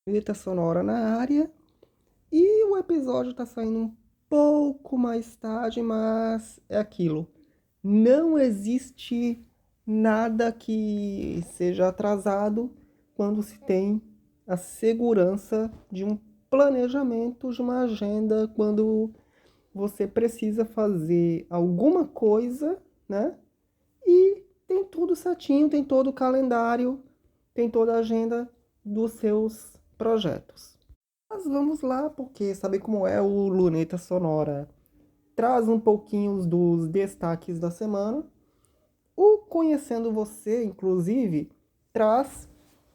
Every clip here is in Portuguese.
Trilha sonora na área e o episódio tá saindo um pouco mais tarde, mas é aquilo. Não existe nada que seja atrasado quando se tem a segurança de um planejamento, de uma agenda, quando você precisa fazer alguma coisa, né? E tem tudo certinho, tem todo o calendário, tem toda a agenda dos seus projetos. Mas vamos lá, porque sabe como é o Luneta Sonora? Traz um pouquinho dos destaques da semana. O Conhecendo Você, inclusive, traz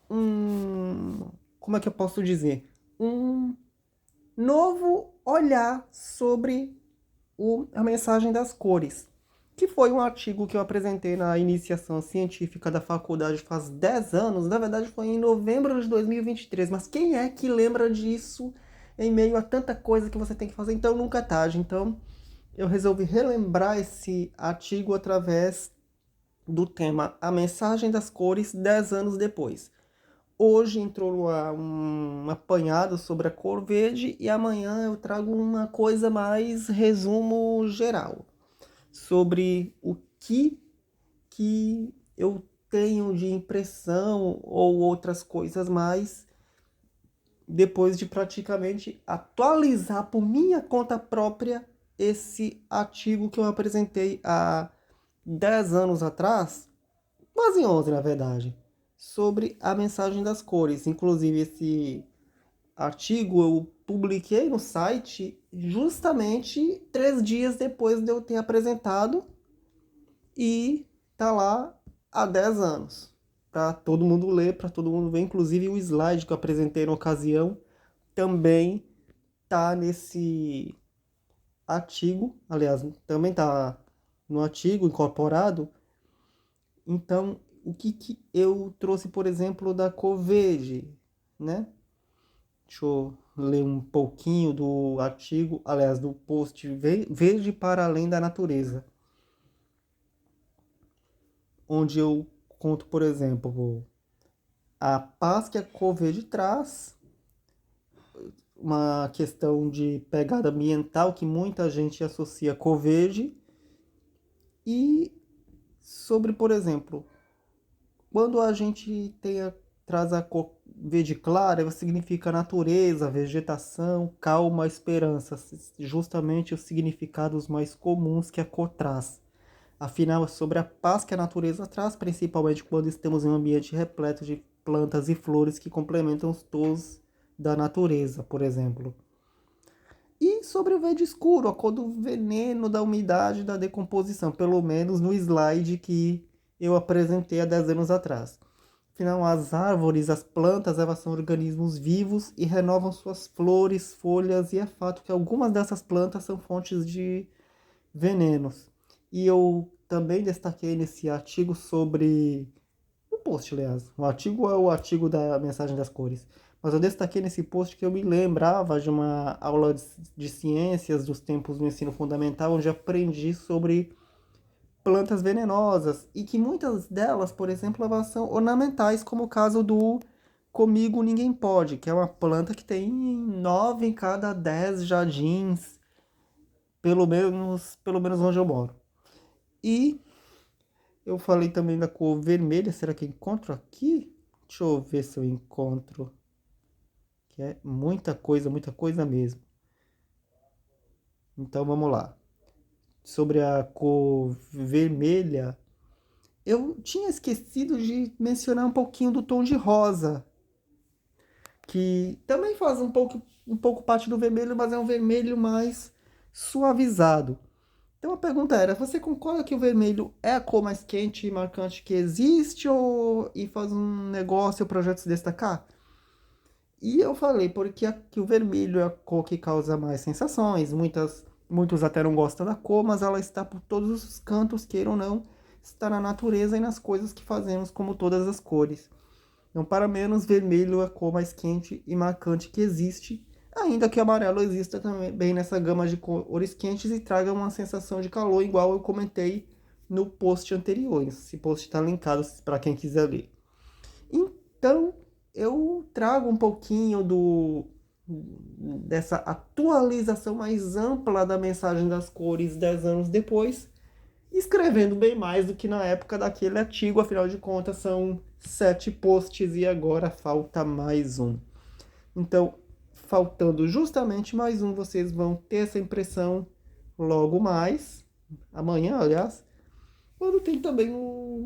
como é que eu posso dizer? Um novo olhar sobre a mensagem das cores, que foi um artigo que eu apresentei na iniciação científica da faculdade faz 10 anos, na verdade foi em novembro de 2023, mas quem é que lembra disso em meio a tanta coisa que você tem que fazer? Então nunca é tarde. Então eu resolvi relembrar esse artigo através do tema A Mensagem das Cores 10 anos depois. Hoje entrou um apanhado sobre a cor verde e amanhã eu trago uma coisa mais resumo geral sobre o que eu tenho de impressão ou outras coisas mais depois de praticamente atualizar por minha conta própria esse artigo que eu apresentei há 10 anos atrás, quase 11 na verdade, sobre a mensagem das cores. Inclusive esse artigo eu publiquei no site justamente 3 dias depois de eu ter apresentado e tá lá há 10 anos. Para todo mundo ler, para todo mundo ver. Inclusive o slide que eu apresentei na ocasião também tá nesse artigo. Aliás, também tá no artigo incorporado. Então, o que eu trouxe, por exemplo, da cor verde, né? Deixa eu ler um pouquinho do artigo, aliás, do post Verde para Além da Natureza, onde eu conto, por exemplo, a paz que a cor verde traz, uma questão de pegada ambiental que muita gente associa a cor verde, e sobre, por exemplo, quando a gente traz a cor verde clara, significa natureza, vegetação, calma, esperança, justamente os significados mais comuns que a cor traz. Afinal, é sobre a paz que a natureza traz, principalmente quando estamos em um ambiente repleto de plantas e flores que complementam os tons da natureza, por exemplo. E sobre o verde escuro, a cor do veneno, da umidade, da decomposição, pelo menos no slide que eu apresentei há 10 anos atrás. Afinal, as árvores, as plantas, elas são organismos vivos e renovam suas flores, folhas, e é fato que algumas dessas plantas são fontes de venenos. E eu também destaquei nesse artigo sobre o post, aliás. O artigo é o artigo da mensagem das cores. Mas eu destaquei nesse post que eu me lembrava de uma aula de ciências dos tempos do ensino fundamental, onde aprendi sobre plantas venenosas e que muitas delas, por exemplo, elas são ornamentais, como o caso do Comigo Ninguém Pode, que é uma planta que tem 9 em cada 10 jardins, pelo menos onde eu moro. E eu falei também da cor vermelha, será que eu encontro aqui? Deixa eu ver se eu encontro. Que é muita coisa mesmo. Então vamos lá. Sobre a cor vermelha, eu tinha esquecido de mencionar um pouquinho do tom de rosa, que também faz um pouco parte do vermelho, mas é um vermelho mais suavizado. Então a pergunta era: você concorda que o vermelho é a cor mais quente e marcante que existe e faz um negócio ou projeto se destacar? E eu falei porque que o vermelho é a cor que causa mais sensações. Muitos até não gostam da cor, mas ela está por todos os cantos, queiram ou não, está na natureza e nas coisas que fazemos, como todas as cores. Então, para menos, vermelho é a cor mais quente e marcante que existe, ainda que o amarelo exista também bem nessa gama de cores quentes e traga uma sensação de calor, igual eu comentei no post anterior. Esse post está linkado para quem quiser ler. Então, eu trago um pouquinho dessa atualização mais ampla da mensagem das cores 10 anos depois, escrevendo bem mais do que na época daquele artigo, afinal de contas são 7 posts e agora falta mais um. Então, faltando justamente mais um, vocês vão ter essa impressão logo mais, amanhã, aliás, quando tem também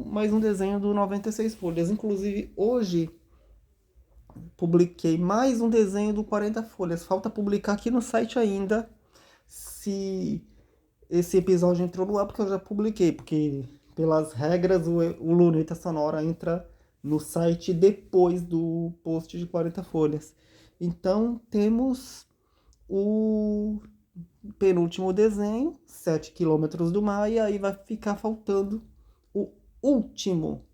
mais um desenho do 96 folhas. Inclusive, hoje publiquei mais um desenho do 40 folhas. Falta publicar aqui no site ainda, se esse episódio entrou no ar, porque eu já publiquei, porque pelas regras o Luneta Sonora entra no site depois do post de 40 folhas. Então temos o penúltimo desenho, 7 km do mar, e aí vai ficar faltando o último,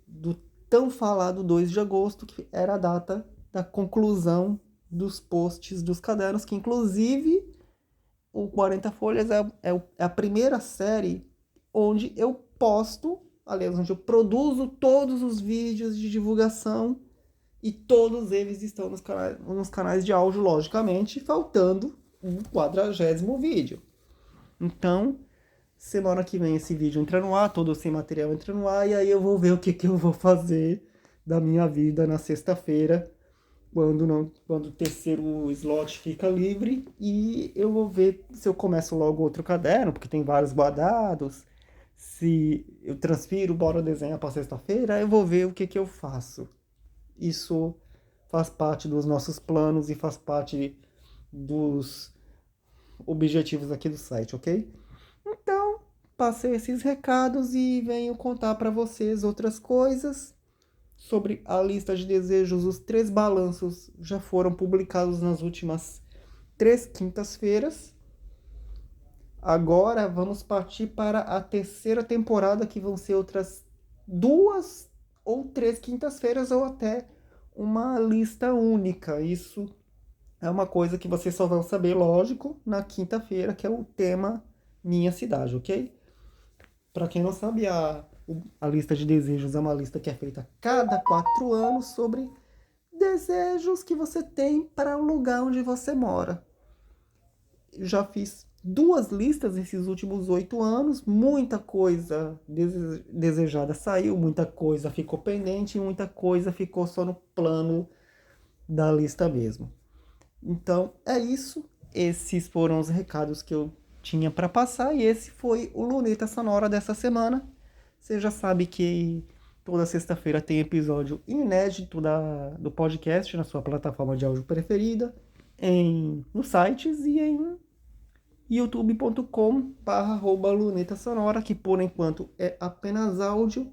do tão falado 2 de agosto, que era a data da conclusão dos posts dos cadernos, que inclusive o 40 folhas é a primeira série onde eu posto, aliás, onde eu produzo todos os vídeos de divulgação, e todos eles estão nos canais de áudio, logicamente, faltando um 40º vídeo. Então, semana que vem esse vídeo entra no ar, todo esse material entra no ar, e aí eu vou ver o que eu vou fazer da minha vida na sexta-feira, quando o terceiro slot fica livre, e eu vou ver se eu começo logo outro caderno, porque tem vários guardados, se eu transfiro, bora desenhar para sexta-feira, eu vou ver o que eu faço. Isso faz parte dos nossos planos e faz parte dos objetivos aqui do site, ok? Então, passei esses recados e venho contar para vocês outras coisas sobre a lista de desejos. Os 3 balanços já foram publicados nas últimas 3 quintas-feiras. Agora vamos partir para a 3ª temporada, que vão ser outras 2 ou 3 quintas-feiras, ou até uma lista única. Isso é uma coisa que vocês só vão saber, lógico, na quinta-feira, que é o tema Minha Cidade, ok? Para quem não sabe, a lista de desejos é uma lista que é feita a cada 4 anos sobre desejos que você tem para o lugar onde você mora. Já fiz 2 listas nesses últimos 8 anos, muita coisa desejada saiu, muita coisa ficou pendente e muita coisa ficou só no plano da lista mesmo. Então é isso, esses foram os recados que eu tinha para passar, e esse foi o Luneta Sonora dessa semana. Você já sabe que toda sexta-feira tem episódio inédito do podcast na sua plataforma de áudio preferida, nos sites e em youtube.com/luneta sonora, que por enquanto é apenas áudio.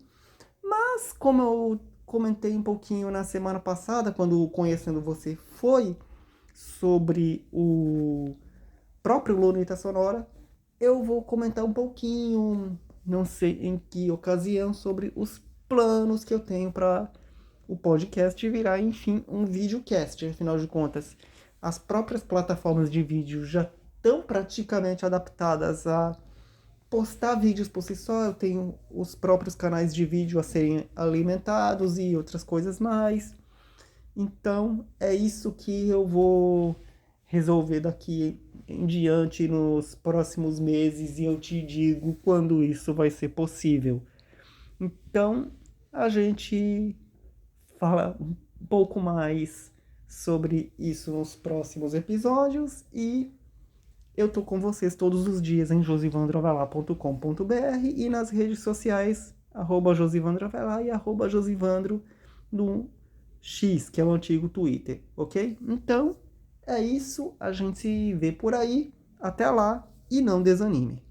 Mas como eu comentei um pouquinho na semana passada, quando o Conhecendo Você foi sobre o próprio Luneta Sonora, eu vou comentar um pouquinho, não sei em que ocasião, sobre os planos que eu tenho para o podcast virar, enfim, um videocast. Afinal de contas, as próprias plataformas de vídeo já estão praticamente adaptadas a postar vídeos por si só. Eu tenho os próprios canais de vídeo a serem alimentados e outras coisas mais. Então, é isso que eu vou resolver daqui em diante nos próximos meses, e eu te digo quando isso vai ser possível. Então, a gente fala um pouco mais sobre isso nos próximos episódios, e eu tô com vocês todos os dias em josivandroavelar.com.br e nas redes sociais, @josivandroavelar e @josivandro no X, que é o antigo Twitter, ok? Então, é isso, a gente se vê por aí, até lá e não desanime.